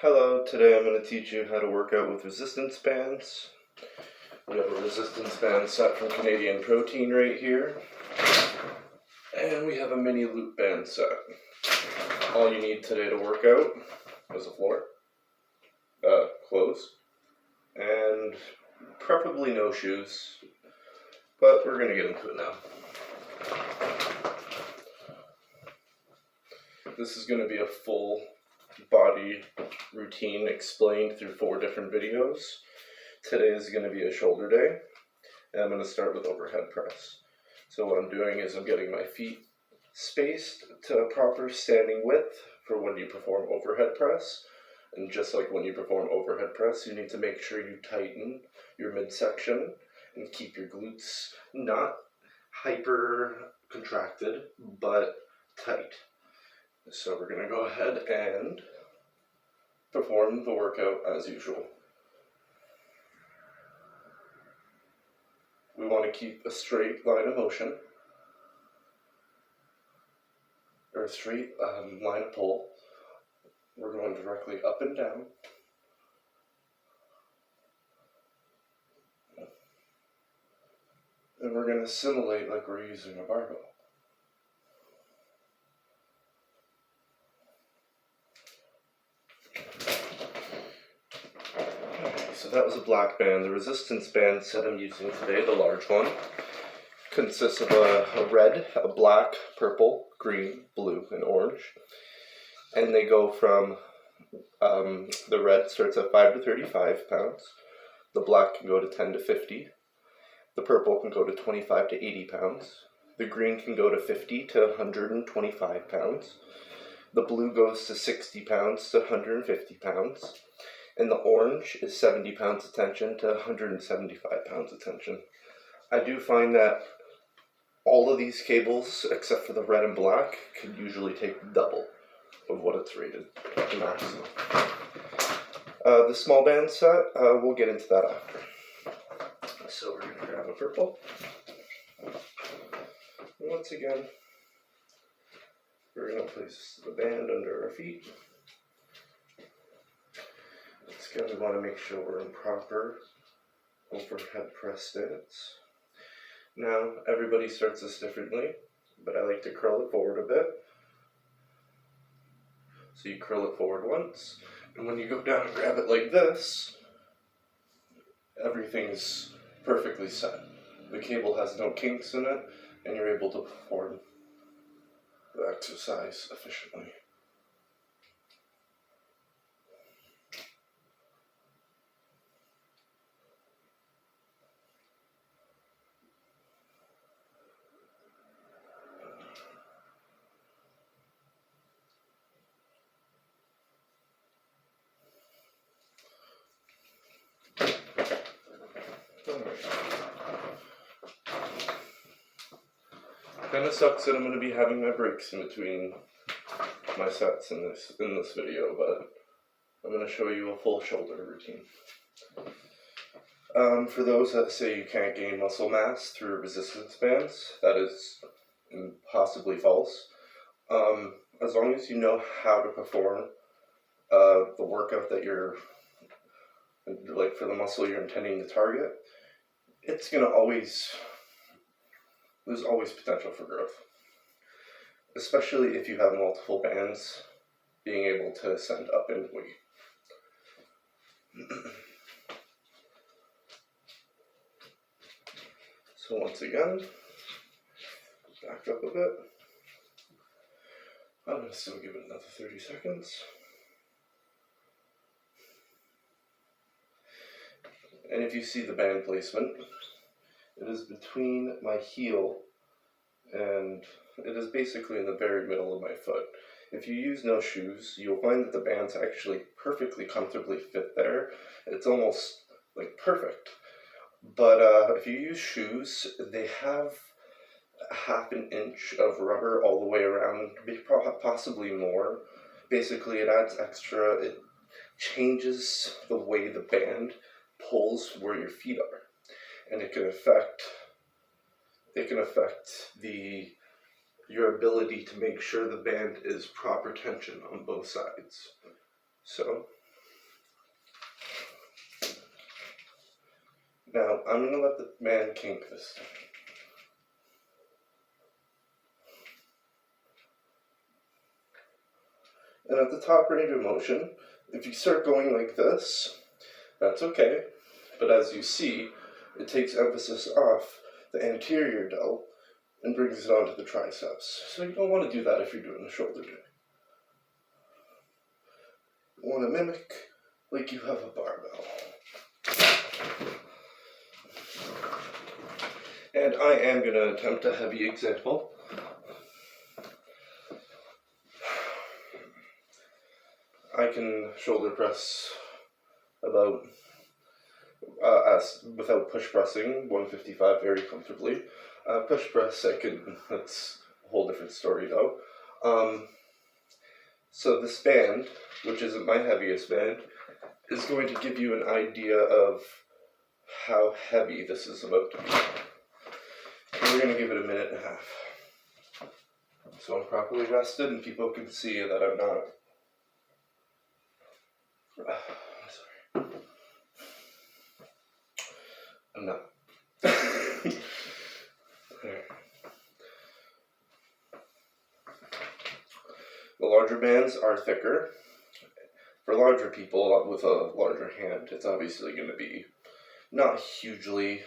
Hello, today I'm going to teach you how to work out with resistance bands. We have a resistance band set from Canadian Protein right here. And we have a mini loop band set. All you need today to work out is a floor, clothes, and preferably no shoes, but we're going to get into it now. This is going to be a full body routine explained through 4 different videos. Today is going to be a shoulder day, and I'm going to start with overhead press. So what I'm doing is I'm getting my feet spaced to a proper standing width for when you perform overhead press. And just like when you perform overhead press, you need to make sure you tighten your midsection and keep your glutes not hyper contracted, but tight. So we're going to go ahead and perform the workout as usual. We want to keep a straight line of motion, or a straight line of pull. We're going directly up and down. And we're going to simulate like we're using a barbell. So that was a black band. The resistance band set I'm using today, the large one, consists of a red, a black, purple, green, blue, and orange. And they go from, the red starts at 5 to 35 pounds, the black can go to 10 to 50, the purple can go to 25 to 80 pounds, the green can go to 50 to 125 pounds, the blue goes to 60 pounds to 150 pounds, and the orange is 70 pounds of tension to 175 pounds of tension. I do find that all of these cables, except for the red and black, could usually take double of what it's rated maximum. The small band set, we'll get into that after. So we're going to grab a purple. Once again, we're going to place the band under our feet. Again, we want to make sure we're in proper overhead press stance. Now, everybody starts this differently, but I like to curl it forward a bit. So you curl it forward once, and when you go down and grab it like this, everything's perfectly set. The cable has no kinks in it, and you're able to perform the exercise efficiently. Kind of sucks that I'm going to be having my breaks in between my sets in this video, but I'm going to show you a full shoulder routine. For those that say you can't gain muscle mass through resistance bands, that is possibly false. As long as you know how to perform the workout that you're, like for the muscle you're intending to target, it's going to there's always potential for growth. Especially if you have multiple bands, being able to ascend up in weight. So once again, back up a bit. I'm going to still give it another 30 seconds. And if you see the band placement, it is between my heel and it is basically in the very middle of my foot. If you use no shoes, you'll find that the bands actually perfectly comfortably fit there. It's almost like perfect. But if you use shoes, they have half an inch of rubber all the way around, possibly more. Basically, it adds extra, it changes the way the band pulls where your feet are. And it can affect your ability to make sure the band is proper tension on both sides. So Now, I'm going to let the band kink this time. And at the top range of motion, if you start going like this, that's okay. But as you see, it takes emphasis off the anterior delt and brings it onto the triceps. So you don't want to do that if you're doing the shoulder day. You want to mimic like you have a barbell. And I am going to attempt a heavy example. I can shoulder press about, without push pressing, 155 very comfortably. Push press, that's a whole different story though. So this band, which isn't my heaviest band, is going to give you an idea of how heavy this is about to be. And we're going to give it a minute and a half. So I'm properly rested and people can see that I'm not. Sorry. I'm not. There. The larger bands are thicker. For larger people with a larger hand, it's obviously going to be not hugely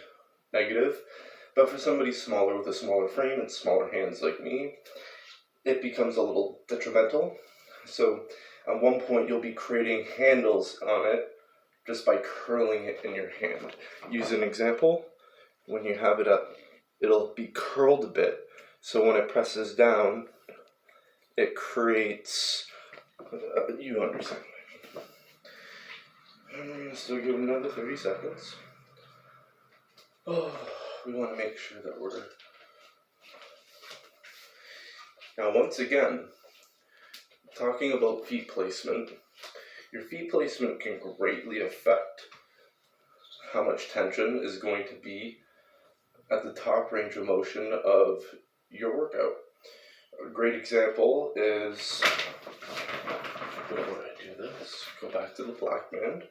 negative, but for somebody smaller with a smaller frame and smaller hands like me, it becomes a little detrimental. So at one point you'll be creating handles on it just by curling it in your hand. Use an example. When you have it up, it'll be curled a bit, so when it presses down, it creates, you understand. And we're going to still give it another 30 seconds. Oh, we want to make sure that we're... Now once again, talking about feet placement, your feet placement can greatly affect how much tension is going to be at the top range of motion of your workout. A great example is, before I do this, go back to the black band.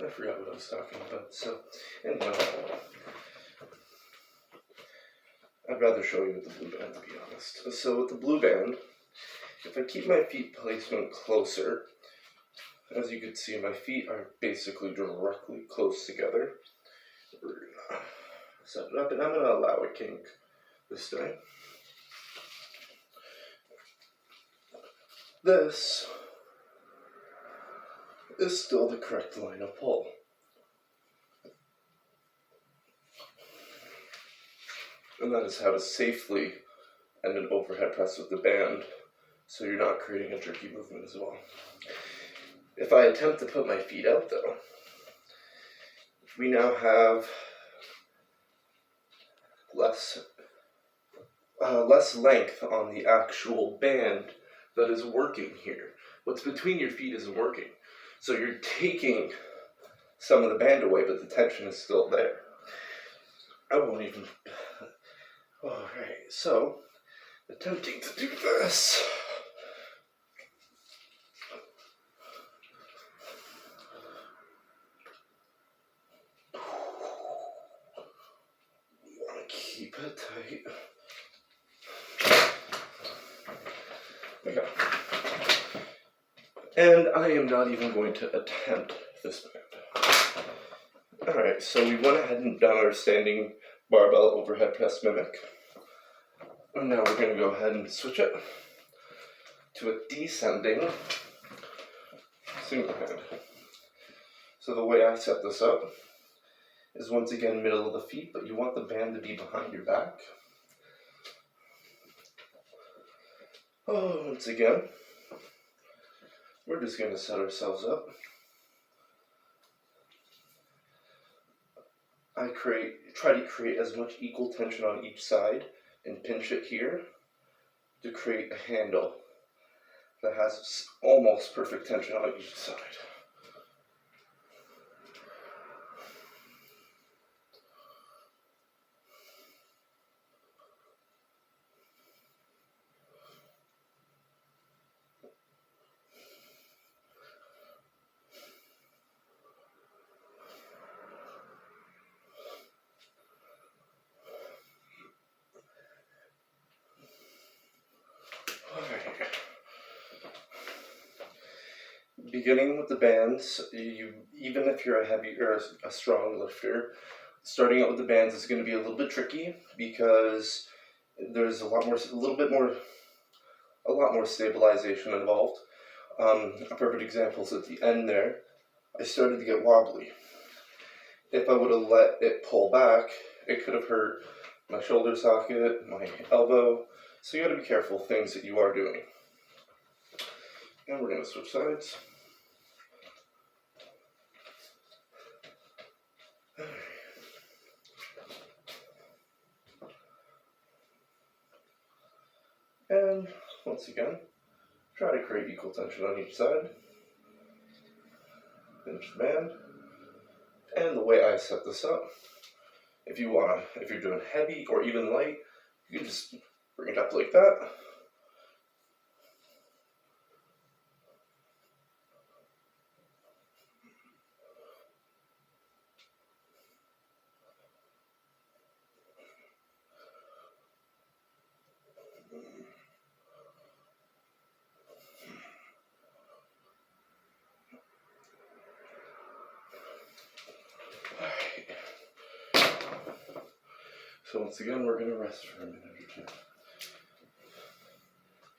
I forgot what I was talking about, so anyway, I'd rather show you with the blue band, to be honest. So with the blue band, if I keep my feet placement closer, as you can see, my feet are basically directly close together. We're gonna set it up, and I'm gonna allow a kink this time. This is still the correct line of pull. And that is how to safely end an overhead press with the band, so you're not creating a jerky movement as well. If I attempt to put my feet out though, we now have less length on the actual band that is working here. What's between your feet isn't working. So you're taking some of the band away, but the tension is still there. I won't even... Alright, so, attempting to do this. You want to keep it tight. Okay. And I am not even going to attempt this band. Alright, so we went ahead and done our standing barbell overhead press mimic. And now we're going to go ahead and switch it to a descending single hand. So the way I set this up is once again middle of the feet, but you want the band to be behind your back. Oh, once again, we're just going to set ourselves up. I try to create as much equal tension on each side and pinch it here to create a handle that has almost perfect tension on each side. beginning with the bands, even if you're a heavy or a strong lifter, starting out with the bands is going to be a little bit tricky because there's a lot more stabilization involved. A perfect example is at the end there. I started to get wobbly. If I would have let it pull back, it could have hurt my shoulder socket, my elbow. So you got to be careful of things that you are doing. And we're going to switch sides. And once again, try to create equal tension on each side. Finish the band. And the way I set this up, if you're doing heavy or even light, you can just bring it up like that. So once again, we're going to rest for a minute or two. If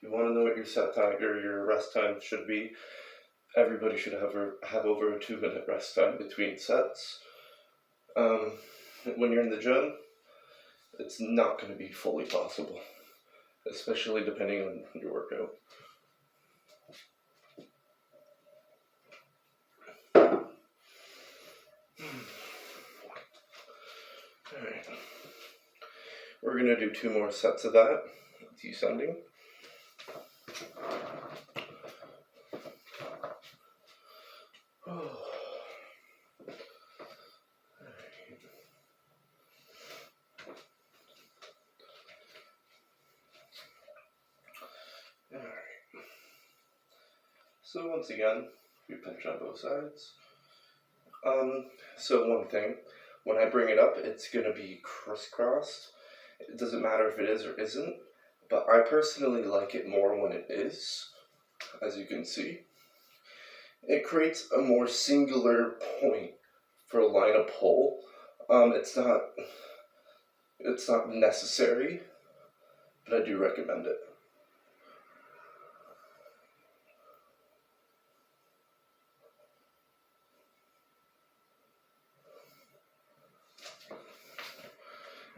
you want to know what your set time or your rest time should be, everybody should have over a 2-minute rest time between sets. When you're in the gym, it's not going to be fully possible, especially depending on your workout. Alright. We're going to do 2 more sets of that, descending. So once again, we pinch on both sides. So one thing, when I bring it up, it's going to be crisscrossed. It doesn't matter if it is or isn't, but I personally like it more when it is, as you can see. It creates a more singular point for a line of pull. It's not necessary, but I do recommend it.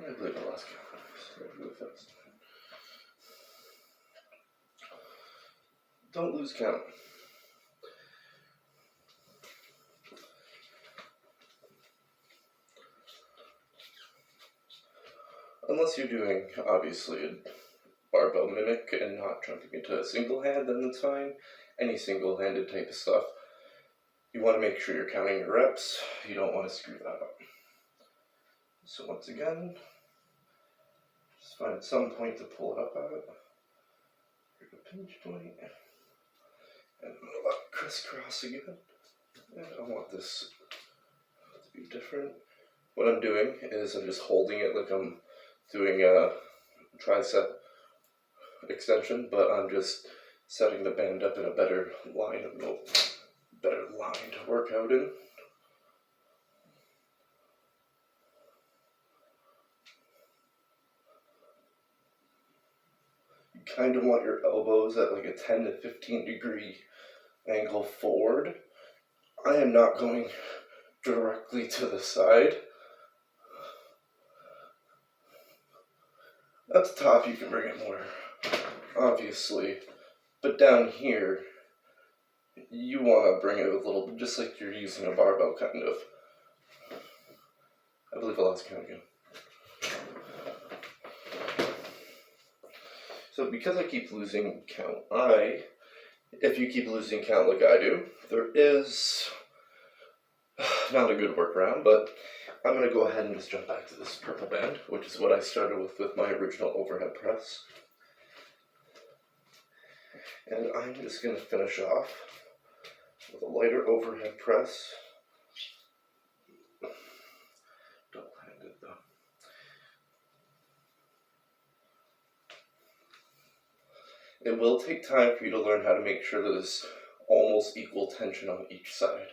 I believe I lost count. Don't lose count. Unless you're doing, obviously, a barbell mimic and not jumping into a single hand, then that's fine. Any single-handed type of stuff. You want to make sure you're counting your reps. You don't want to screw that up. So once again, just find some point to pull it up at. Here's a pinch point. And crisscross again. And I want this to be different. What I'm doing is I'm just holding it like I'm doing a tricep extension, but I'm just setting the band up in a better line to work out in. You kind of want your elbows at like a 10 to 15 degree angle forward. I am not going directly to the side. At the top you can bring it more, obviously, but down here you want to bring it a little bit, just like you're using a barbell kind of. I believe I lost count again. So because I keep losing count, if you keep losing count like I do, there is not a good workaround, but I'm going to go ahead and just jump back to this purple band, which is what I started with my original overhead press. And I'm just going to finish off with a lighter overhead press. Double-handed though. It will take time for you to learn how to make sure that it's almost almost equal tension on each side.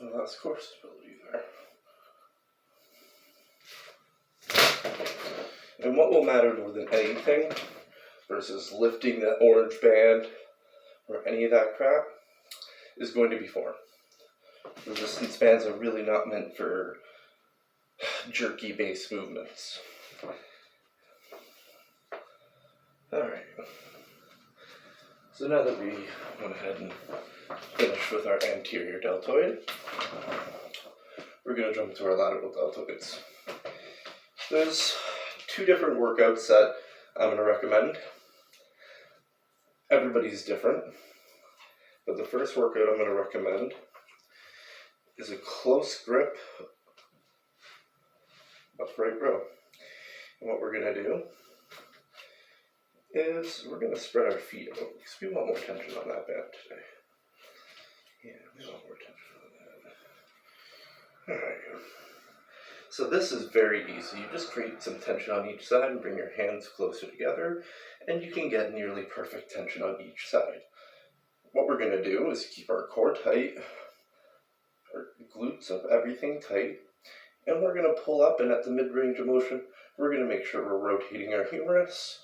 And that's core stability there. And what will matter more than anything versus lifting that orange band or any of that crap is going to be form. Resistance bands are really not meant for jerky based movements. Alright, so now that we went ahead and finished with our anterior deltoid, we're going to jump to our lateral deltoids. There's two different workouts that I'm going to recommend. Everybody's different, but the first workout I'm going to recommend is a close grip upright row. And what we're going to do is we're going to spread our feet out because we want more tension on that band today. Yeah, we want more tension on that. Alright. So this is very easy. You just create some tension on each side and bring your hands closer together, and you can get nearly perfect tension on each side. What we're going to do is keep our core tight, our glutes up, everything tight, and we're going to pull up, and at the mid-range of motion, we're going to make sure we're rotating our humerus,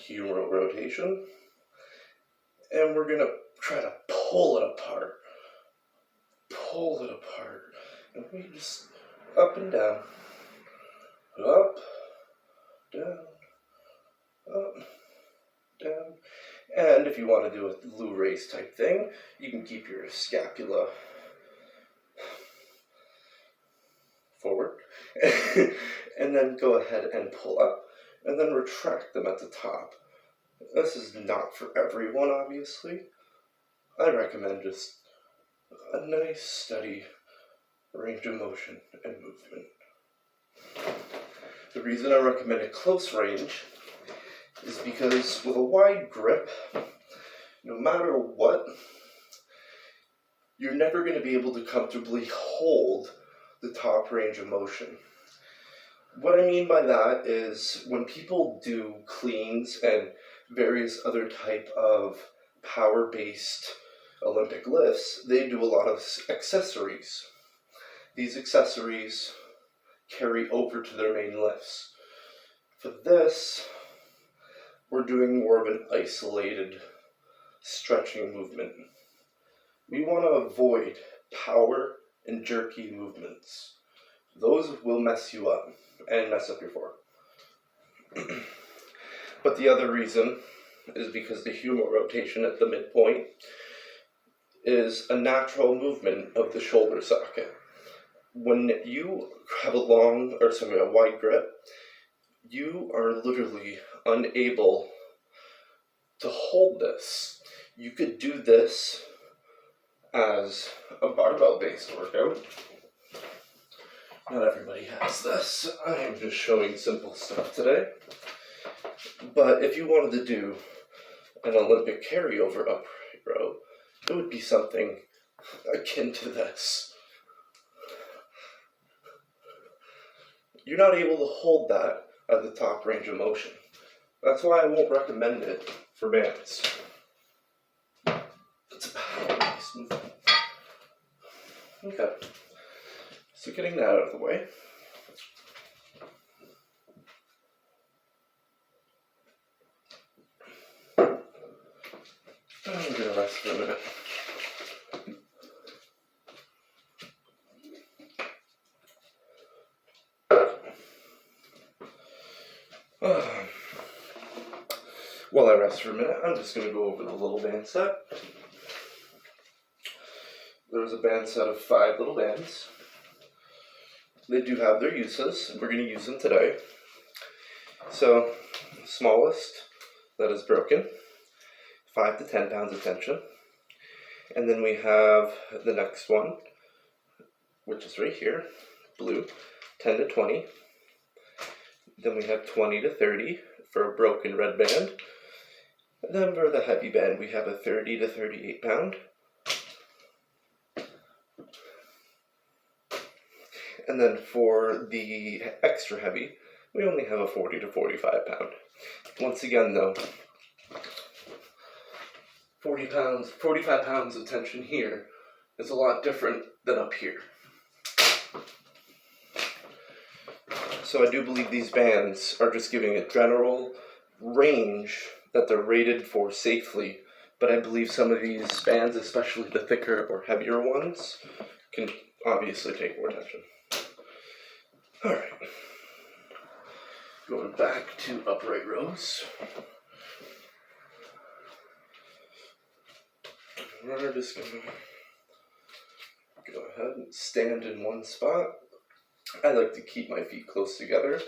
humeral rotation, and we're going to try to pull it apart, and we just up and down, up, down, up, down, and if you want to do a Lou raise type thing, you can keep your scapula forward, and then go ahead and pull up, and then retract them at the top. This is not for everyone, obviously. I recommend just a nice, steady range of motion and movement. The reason I recommend a close range is because with a wide grip, no matter what, you're never going to be able to comfortably hold the top range of motion. What I mean by that is when people do cleans and various other type of power-based Olympic lifts, they do a lot of accessories. These accessories carry over to their main lifts. For this, we're doing more of an isolated stretching movement. We want to avoid power and jerky movements. Those will mess you up and mess up your form. But the other reason is because the humeral rotation at the midpoint is a natural movement of the shoulder socket. When you have a wide grip, you are literally unable to hold this. You could do this as a barbell-based workout. Not everybody has this. I am just showing simple stuff today. But if you wanted to do an Olympic carryover upright row, it would be something akin to this. You're not able to hold that at the top range of motion. That's why I won't recommend it for bands. It's a power-based movement. Okay, so getting that out of the way. I'm going to rest for a minute. While I rest for a minute, I'm just going to go over the little band set. There's a band set of 5 little bands. They do have their uses, and we're going to use them today. So, smallest that is broken, 5 to 10 pounds of tension. And then we have the next one, which is right here, blue, 10 to 20. Then we have 20 to 30 for a broken red band. And then for the heavy band, we have a 30 to 38 pound. And then for the extra heavy, we only have a 40 to 45 pound. Once again though, 45 pounds of tension here is a lot different than up here. So I do believe these bands are just giving a general range that they're rated for safely, but I believe some of these bands, especially the thicker or heavier ones, can obviously take more tension. Alright, going back to upright rows. We're just going to go ahead and stand in one spot. I like to keep my feet close together,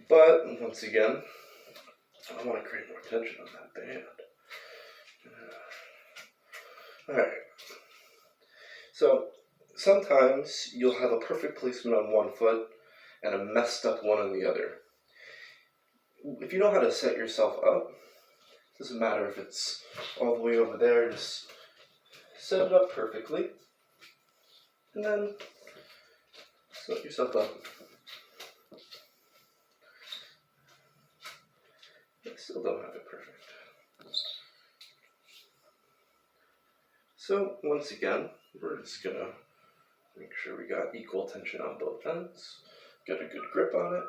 but once again, I want to create more tension on that band. Alright, so sometimes you'll have a perfect placement on one foot and a messed up one on the other. If you know how to set yourself up, it doesn't matter if it's all the way over there, just set it up perfectly, and then set yourself up. I still don't have it perfect. So once again, we're just gonna make sure we got equal tension on both ends, get a good grip on it,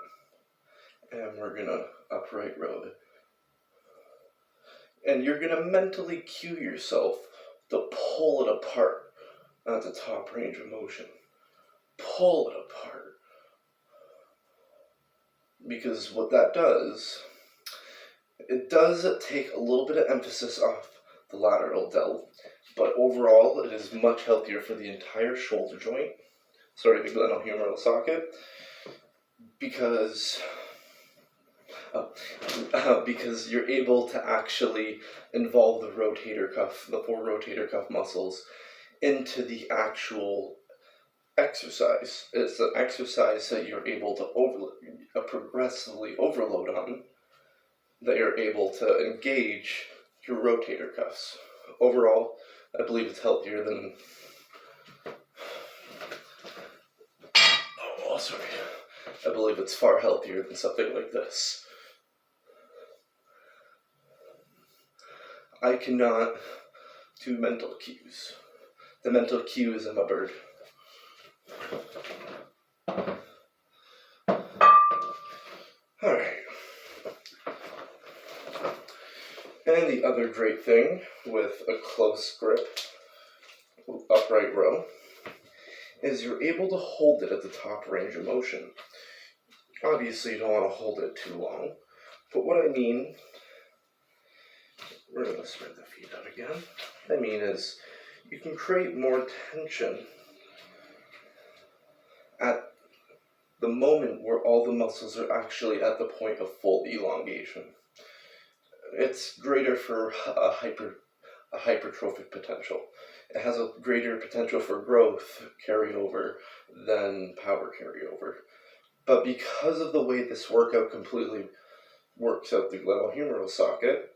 and we're gonna upright row it. And you're gonna mentally cue yourself to pull it apart at the top range of motion. Pull it apart. Because what that does, it does take a little bit of emphasis off the lateral delt, but overall it is much healthier for the entire shoulder joint, the glenohumeral socket, because you're able to actually involve the rotator cuff, the 4 rotator cuff muscles, into the actual exercise. It's an exercise that you're able to progressively overload on, that you're able to engage your rotator cuffs. Overall, I believe it's healthier than... I believe it's far healthier than something like this. I cannot do mental cues. The mental cue is in my bird. Alright. And the other great thing with a close grip upright row is you're able to hold it at the top range of motion. Obviously you don't want to hold it too long, but what I mean, we're going to spread the feet out again. What I mean is you can create more tension at the moment where all the muscles are actually at the point of full elongation. It's greater for a hypertrophic potential. It has a greater potential for growth carryover than power carryover. But because of the way this workout completely works out the glenohumeral socket,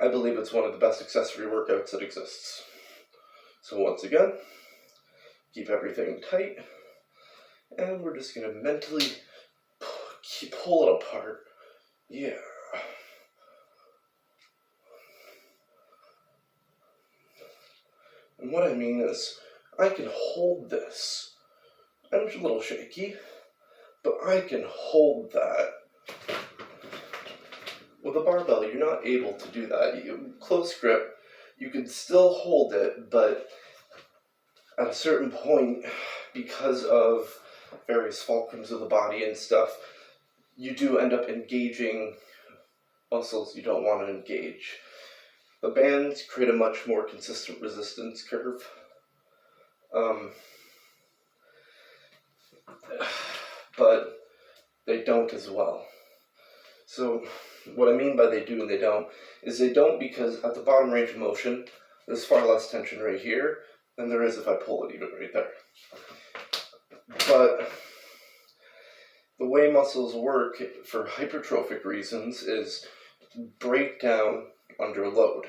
I believe it's one of the best accessory workouts that exists. So once again, keep everything tight, and we're just going to mentally pull it apart. Yeah. And what I mean is, I can hold this. I'm a little shaky, but I can hold that. With a barbell, you're not able to do that. Close grip, you can still hold it, but at a certain point, because of various fulcrums of the body and stuff, you do end up engaging muscles you don't want to engage. The bands create a much more consistent resistance curve. But they don't as well. So what I mean by they do and they don't is they don't because at the bottom range of motion, there's far less tension right here than there is if I pull it even right there. But the way muscles work for hypertrophic reasons is break down under load.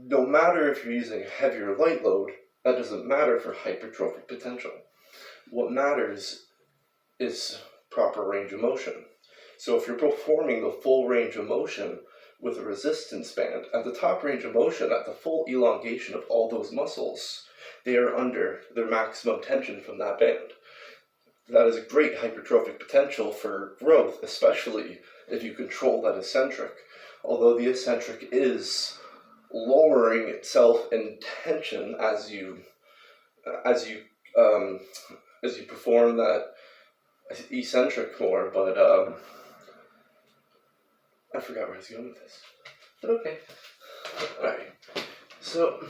No matter if you're using a heavy or light load, that doesn't matter for hypertrophic potential. What matters is proper range of motion. So if you're performing the full range of motion with a resistance band, at the top range of motion, at the full elongation of all those muscles, they are under their maximum tension from that band. That is a great hypertrophic potential for growth, especially if you control that eccentric. Although the eccentric is lowering itself in tension as you perform that eccentric more, but I forgot where I was going with this. But okay. Alright. So,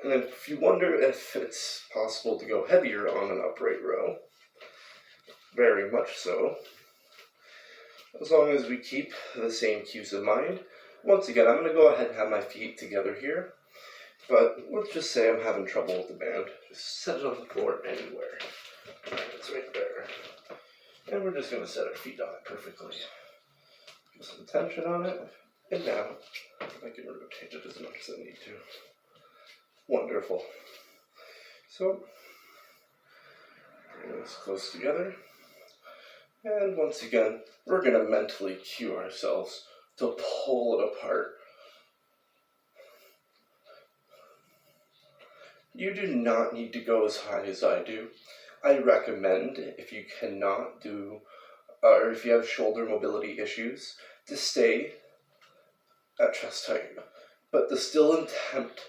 and if you wonder if it's possible to go heavier on an upright row, very much so, as long as we keep the same cues in mind. Once again, I'm going to go ahead and have my feet together here, but let's just say I'm having trouble with the band. Just set it on the floor anywhere. It's right there. And we're just going to set our feet on it perfectly. Put some tension on it, and now I can rotate it as much as I need to. Wonderful. So, bring this close together. And once again, we're going to mentally cue ourselves to pull it apart. You do not need to go as high as I do. I recommend, if you cannot do, or if you have shoulder mobility issues, to stay at chest height, but to still attempt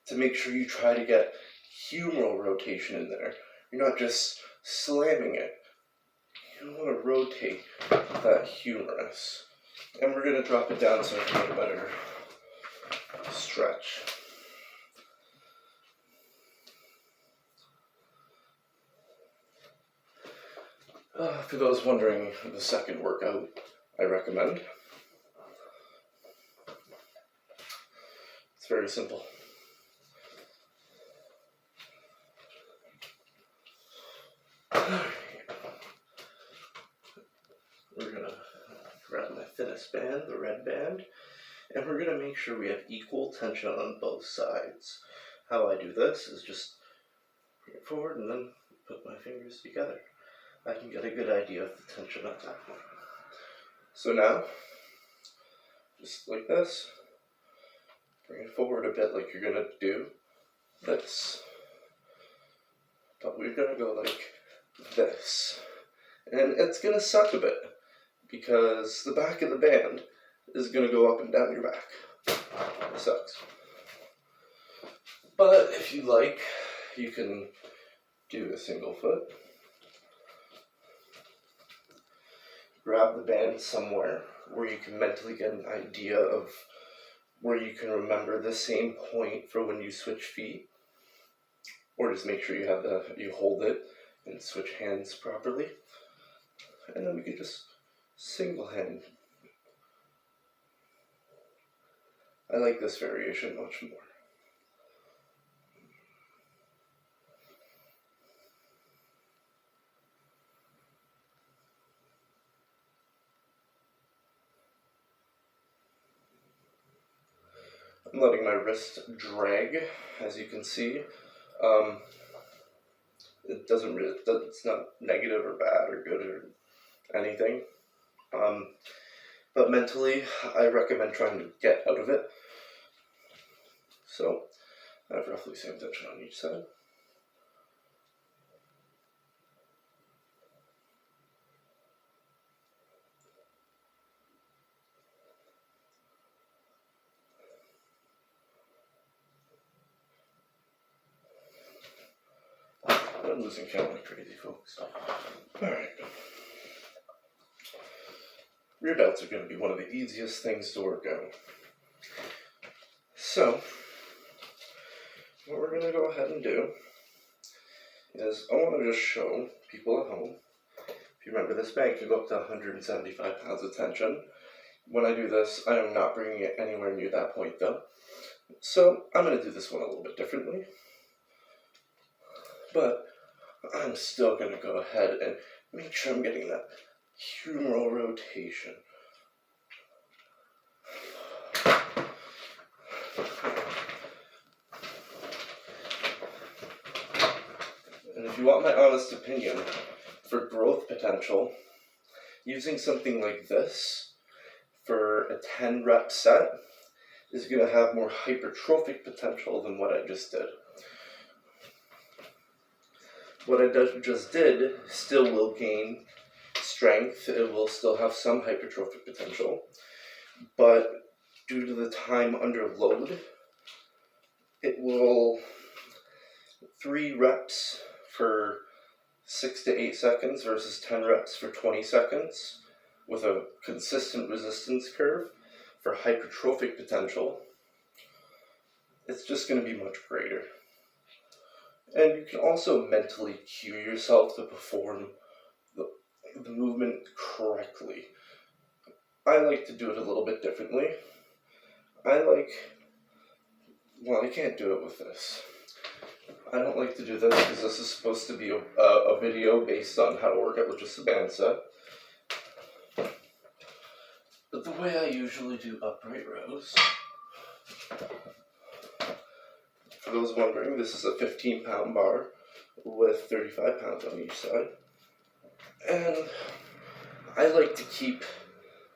to make sure you try to get humeral rotation in there. You're not just slamming it. You want to rotate that humerus. And we're going to drop it down so I can get a better stretch. For those wondering the second workout I recommend, it's very simple. We're going to grab my thinnest band, the red band, and we're going to make sure we have equal tension on both sides. How I do this is just bring it forward and then put my fingers together. I can get a good idea of the tension at that point. So now, just like this, bring it forward a bit like you're going to do this. But we're going to go like this. And it's going to suck a bit, because the back of the band is going to go up and down your back. It sucks. But if you like, you can do a single foot. Grab the band somewhere where you can mentally get an idea of where you can remember the same point for when you switch feet. Or just make sure you hold it and switch hands properly. And then we can just single hand. I like this variation much more. I'm letting my wrist drag, as you can see. It's not negative or bad or good or anything. But mentally, I recommend trying to get out of it. So, I have roughly the same tension on each side. I'm losing count like crazy, folks. Alright. Rear delts are going to be one of the easiest things to work out. So, what we're going to go ahead and do is I want to just show people at home. If you remember, this band can go up to 175 pounds of tension. When I do this, I am not bringing it anywhere near that point though. So I'm going to do this one a little bit differently. But I'm still going to go ahead and make sure I'm getting that humeral rotation. And if you want my honest opinion, for growth potential, using something like this for a 10 rep set is going to have more hypertrophic potential than what I just did. What I just did still will gain strength, it will still have some hypertrophic potential, but due to the time under load, it will 3 reps for 6 to 8 seconds versus 10 reps for 20 seconds with a consistent resistance curve for hypertrophic potential. It's just going to be much greater. And you can also mentally cue yourself to perform the movement correctly. I like to do it a little bit differently. I can't do it with this. I don't like to do this because this is supposed to be a video based on how to work out with just a band set. But the way I usually do upright rows, for those wondering, this is a 15-pound bar with 35 pounds on each side. And I like to keep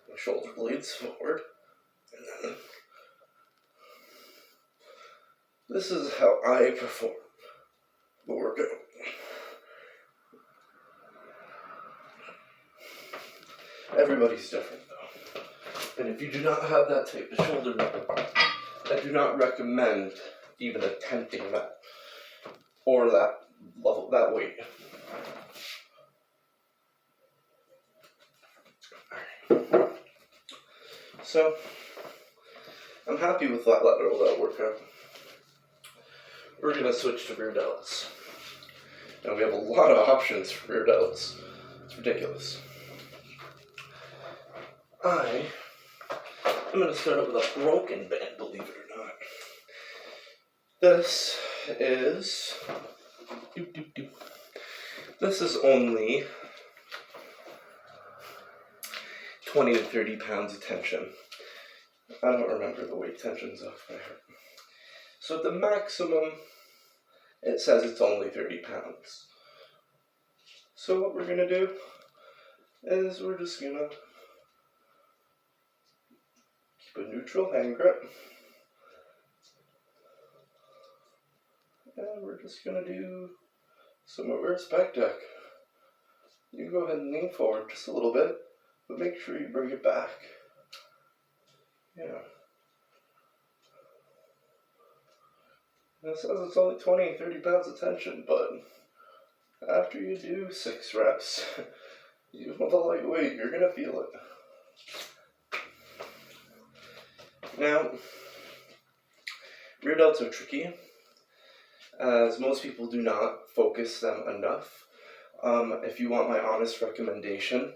my shoulder blades forward. And then this is how I perform the workout. Everybody's different though. And if you do not have that type of shoulder movement, I do not recommend even attempting that or that level, that weight. Alright. So, I'm happy with that lateral delt workout. We're going to switch to rear delts. Now we have a lot of options for rear delts. It's ridiculous. I am going to start out with a broken band, believe it or not. This is only 20 to 30 pounds of tension. I don't remember the weight tensions off by heart. So at the maximum, it says it's only 30 pounds. So what we're going to do is we're just going to keep a neutral hand grip. And we're just going to do some reverse back deck. You go ahead and lean forward just a little bit, but make sure you bring it back. Yeah. And it says it's only 20, 30 pounds of tension, but after you do 6 reps, even with a lightweight, you're going to feel it. Now, rear delts are tricky, as most people do not focus them enough. If you want my honest recommendation,